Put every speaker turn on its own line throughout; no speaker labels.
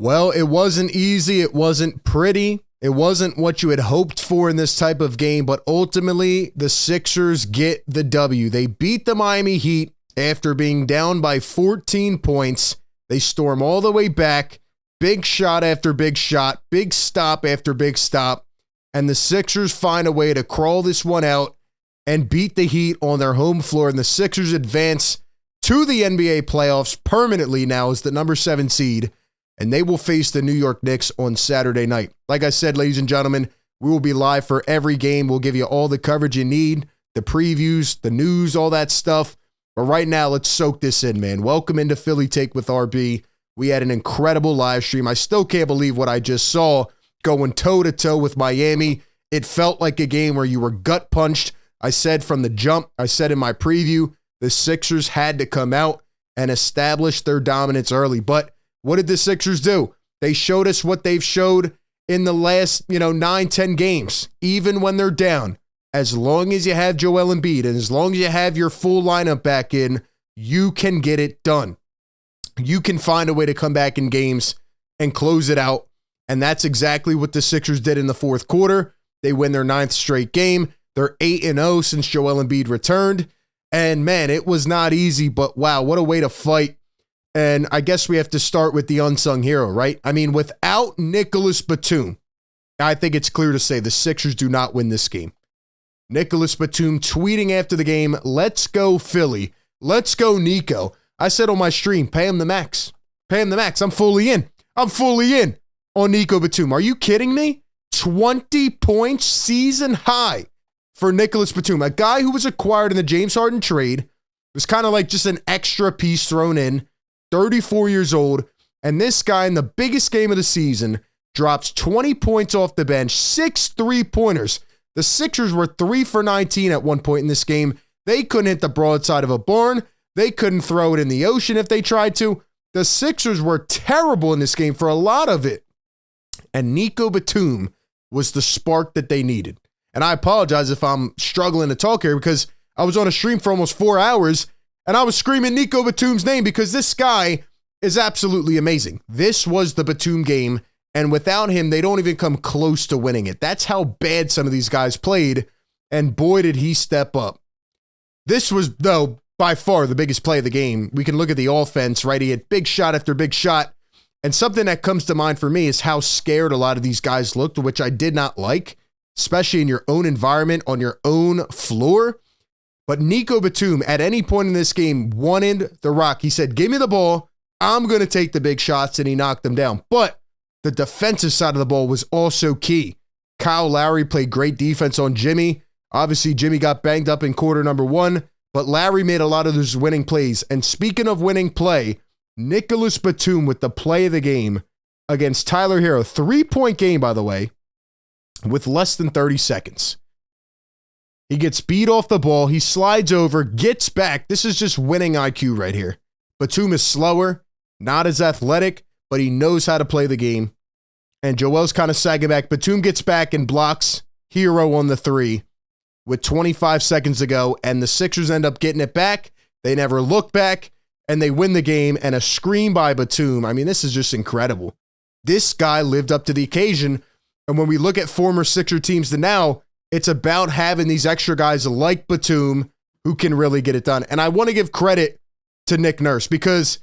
Well, it wasn't easy. It wasn't pretty. It wasn't what you had hoped for in this type of game, but ultimately the Sixers get the W. They beat the Miami Heat after being down by 14 points. They storm all the way back, big shot after big shot, big stop after big stop, and the Sixers find a way to crawl this one out and beat the Heat on their home floor, and the Sixers advance to the NBA playoffs permanently now as the number 7 seed, and they will face the New York Knicks on Saturday night. Like I said, ladies and gentlemen, we will be live for every game. We'll give you all the coverage you need, the previews, the news, all that stuff. But right now, let's soak this in, man. Welcome into Philly Take with RB. We had an incredible live stream. I still can't believe what I just saw going toe-to-toe with Miami. It felt like a game where you were gut punched. I said from the jump, I said in my preview, the Sixers had to come out and establish their dominance early. But what did the Sixers do? They showed us what they've showed in the last, 9-10 games, even when they're down. As long as you have Joel Embiid and as long as you have your full lineup back in, you can get it done. You can find a way to come back in games and close it out. And that's exactly what the Sixers did in the fourth quarter. They win their 9th straight game. They're 8-0 since Joel Embiid returned. And man, it was not easy, but wow, what a way to fight. And I guess we have to start with the unsung hero, right? I mean, without Nicolas Batum, I think it's clear to say the Sixers do not win this game. Nicolas Batum tweeting after the game, "Let's go Philly. Let's go Nico." I said on my stream, pay him the max. Pay him the max. I'm fully in. I'm fully in on Nico Batum. Are you kidding me? 20 points, season high for Nicolas Batum. A guy who was acquired in the James Harden trade. It was kind of like just an extra piece thrown in. 34 years old. And this guy in the biggest game of the season drops 20 points off the bench, 6 3-pointers. The Sixers were 3 for 19 at one point in this game. They couldn't hit the broadside of a barn. They couldn't throw it in the ocean if they tried to. The Sixers were terrible in this game for a lot of it. And Nico Batum was the spark that they needed. And I apologize if I'm struggling to talk here because I was on a stream for almost 4 hours and I was screaming Nico Batum's name because this guy is absolutely amazing. This was the Batum game. And without him, they don't even come close to winning it. That's how bad some of these guys played. And boy, did he step up. This was, though, by far the biggest play of the game. We can look at the offense, right? He had big shot after big shot. And something that comes to mind for me is how scared a lot of these guys looked, which I did not like, especially in your own environment, on your own floor. But Nico Batum, at any point in this game, wanted the rock. He said, "Give me the ball. I'm going to take the big shots," and he knocked them down. But the defensive side of the ball was also key. Kyle Lowry played great defense on Jimmy. Obviously, Jimmy got banged up in quarter number 1, but Lowry made a lot of those winning plays. And speaking of winning play, Nicolas Batum with the play of the game against Tyler Hero. 3-point game, by the way, with less than 30 seconds. He gets beat off the ball. He slides over, gets back. This is just winning IQ right here. Batum is slower, not as athletic, but he knows how to play the game. And Joel's kind of sagging back. Batum gets back and blocks Hero on the 3 with 25 seconds to go, and the Sixers end up getting it back. They never look back, and they win the game, and a screen by Batum. I mean, this is just incredible. This guy lived up to the occasion, and when we look at former Sixer teams to now, it's about having these extra guys like Batum who can really get it done. And I want to give credit to Nick Nurse because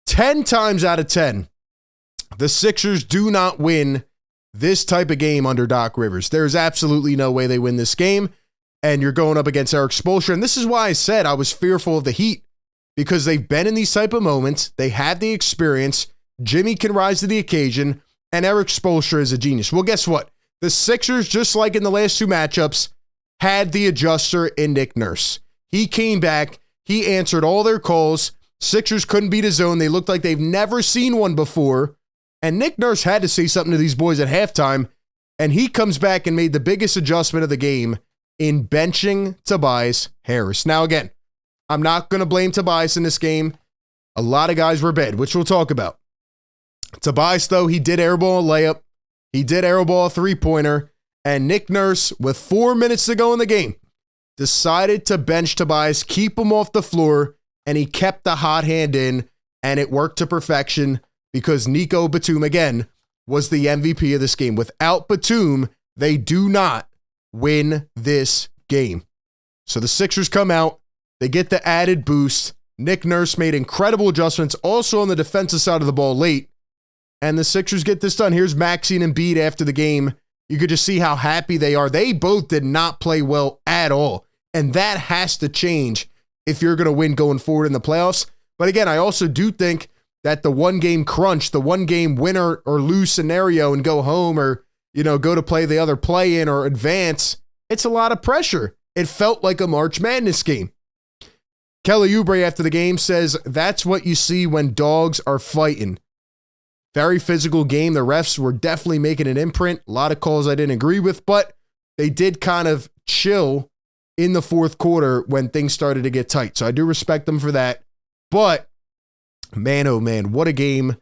10 times out of 10, the Sixers do not win this type of game under Doc Rivers. There's absolutely no way they win this game, and you're going up against Eric Spoelstra. And this is why I said I was fearful of the Heat, because they've been in these type of moments. They have the experience. Jimmy can rise to the occasion, and Eric Spoelstra is a genius. Well, guess what? The Sixers, just like in the last 2 matchups, had the adjuster in Nick Nurse. He came back. He answered all their calls. Sixers couldn't beat a zone. They looked like they've never seen one before. And Nick Nurse had to say something to these boys at halftime, and he comes back and made the biggest adjustment of the game in benching Tobias Harris. Now, again, I'm not going to blame Tobias in this game. A lot of guys were bad, which we'll talk about. Tobias, though, he did airball a layup. He did airball a 3-pointer. And Nick Nurse, with 4 minutes to go in the game, decided to bench Tobias, keep him off the floor, and he kept the hot hand in, and it worked to perfection. because Nico Batum, again, was the MVP of this game. Without Batum, they do not win this game. So the Sixers come out. They get the added boost. Nick Nurse made incredible adjustments also on the defensive side of the ball late. And the Sixers get this done. Here's Maxey and Embiid after the game. You could just see how happy they are. They both did not play well at all. And that has to change if you're going to win going forward in the playoffs. But again, I also do think that the one-game crunch, the one-game winner or lose scenario and go home or, go to play the other play-in or advance, it's a lot of pressure. It felt like a March Madness game. Kelly Oubre after the game says, that's what you see when dogs are fighting. Very physical game. The refs were definitely making an imprint. A lot of calls I didn't agree with, but they did kind of chill in the fourth quarter when things started to get tight. So I do respect them for that. But, man, oh man, what a game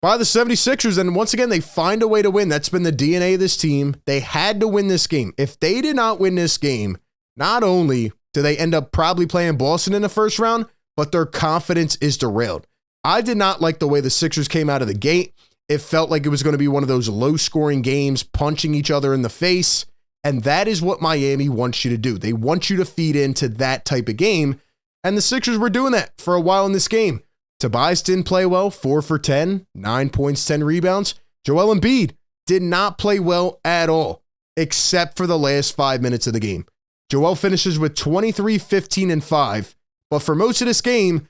by the 76ers. And once again, they find a way to win. That's been the DNA of this team. They had to win this game. If they did not win this game, not only do they end up probably playing Boston in the first round, but their confidence is derailed. I did not like the way the Sixers came out of the gate. It felt like it was going to be one of those low-scoring games, punching each other in the face, and that is what Miami wants you to do. They want you to feed into that type of game, and the Sixers were doing that for a while in this game. Tobias didn't play well, 4 for 10, 9 points, 10 rebounds. Joel Embiid did not play well at all, except for the last 5 minutes of the game. Joel finishes with 23, 15, and 5, but for most of this game,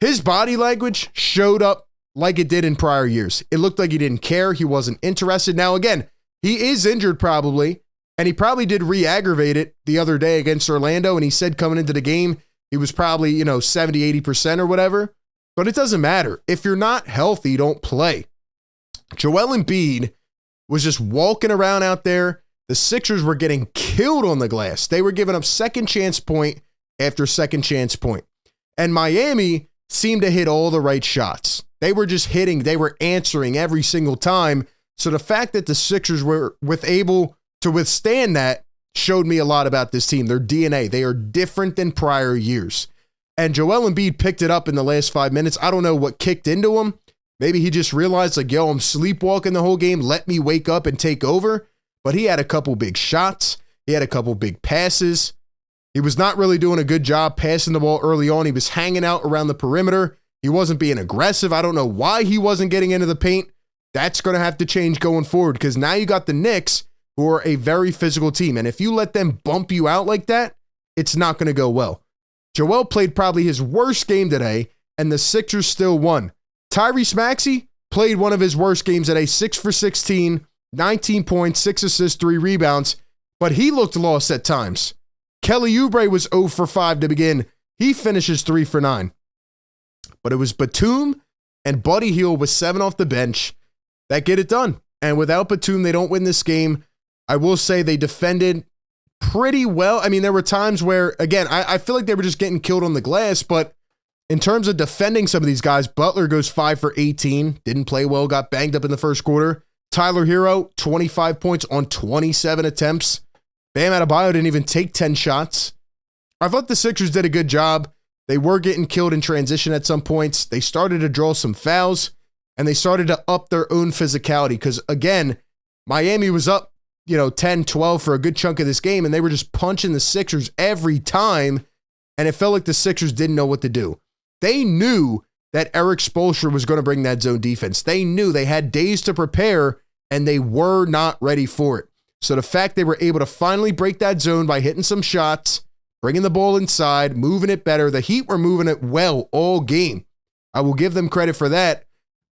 his body language showed up like it did in prior years. It looked like he didn't care. He wasn't interested. Now, again, he is injured probably, and he probably did re-aggravate it the other day against Orlando, and he said coming into the game, he was probably, 70, 80% or whatever. But it doesn't matter. If you're not healthy, don't play. Joel Embiid was just walking around out there. The Sixers were getting killed on the glass. They were giving up second chance point after second chance point. And Miami seemed to hit all the right shots. They were just hitting. They were answering every single time. So the fact that the Sixers were able to withstand that showed me a lot about this team. Their DNA. They are different than prior years. And Joel Embiid picked it up in the last 5 minutes. I don't know what kicked into him. Maybe he just realized I'm sleepwalking the whole game. Let me wake up and take over. But he had a couple big shots. He had a couple big passes. He was not really doing a good job passing the ball early on. He was hanging out around the perimeter. He wasn't being aggressive. I don't know why he wasn't getting into the paint. That's going to have to change going forward because now you got the Knicks, who are a very physical team. And if you let them bump you out like that, it's not going to go well. Joel played probably his worst game today, and the Sixers still won. Tyrese Maxey played one of his worst games today, 6 for 16, 19 points, 6 assists, 3 rebounds, but he looked lost at times. Kelly Oubre was 0 for 5 to begin. He finishes 3 for 9. But it was Batum and Buddy Hield with 7 off the bench that get it done. And without Batum, they don't win this game. I will say they defended pretty well. I mean, there were times where, again, I feel like they were just getting killed on the glass, but in terms of defending some of these guys, Butler goes 5 for 18, didn't play well, got banged up in the first quarter. Tyler Hero, 25 points on 27 attempts. Bam Adebayo didn't even take 10 shots. I thought the Sixers did a good job. They were getting killed in transition at some points. They started to draw some fouls, and they started to up their own physicality because, again, Miami was up 10, 12 for a good chunk of this game, and they were just punching the Sixers every time, and it felt like the Sixers didn't know what to do. They knew that Eric Spoelstra was going to bring that zone defense. They knew they had days to prepare, and they were not ready for it. So the fact they were able to finally break that zone by hitting some shots, bringing the ball inside, moving it better. The Heat were moving it well all game. I will give them credit for that,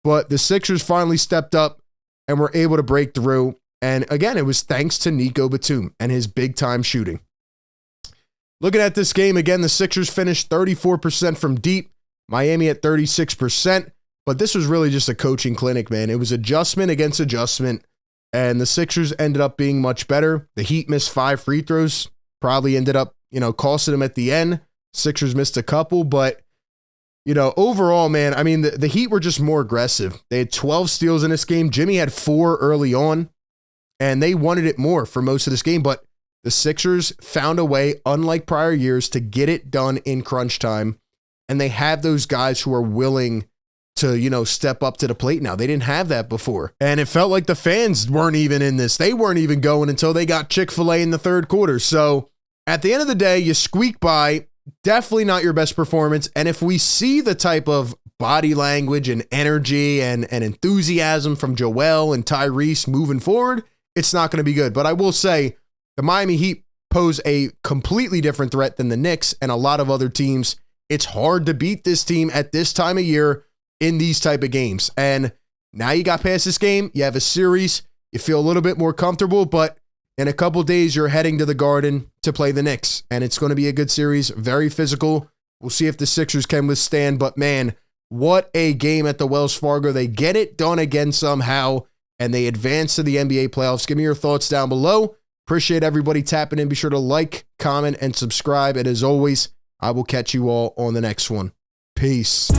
but the Sixers finally stepped up and were able to break through. And again, it was thanks to Nico Batum and his big-time shooting. Looking at this game, again, the Sixers finished 34% from deep, Miami at 36%, but this was really just a coaching clinic, man. It was adjustment against adjustment, and the Sixers ended up being much better. The Heat missed 5 free throws, probably ended up, costing them at the end. Sixers missed a couple, but, overall, man, I mean, the Heat were just more aggressive. They had 12 steals in this game. Jimmy had 4 early on, and they wanted it more for most of this game, but the Sixers found a way, unlike prior years, to get it done in crunch time, and they have those guys who are willing to, step up to the plate now. They didn't have that before. And it felt like the fans weren't even in this. They weren't even going until they got Chick-fil-A in the third quarter. So at the end of the day, you squeak by. Definitely not your best performance. And if we see the type of body language and energy and enthusiasm from Joel and Tyrese moving forward, it's not going to be good. But I will say the Miami Heat pose a completely different threat than the Knicks and a lot of other teams. It's hard to beat this team at this time of year in these type of games. And now you got past this game, you have a series, you feel a little bit more comfortable, but in a couple days, you're heading to the Garden to play the Knicks, and it's going to be a good series, very physical. We'll see if the Sixers can withstand, but man, what a game at the Wells Fargo. They get it done again somehow, and they advance to the NBA playoffs. Give me your thoughts down below. Appreciate everybody tapping in. Be sure to like, comment, and subscribe. And as always, I will catch you all on the next one. Peace.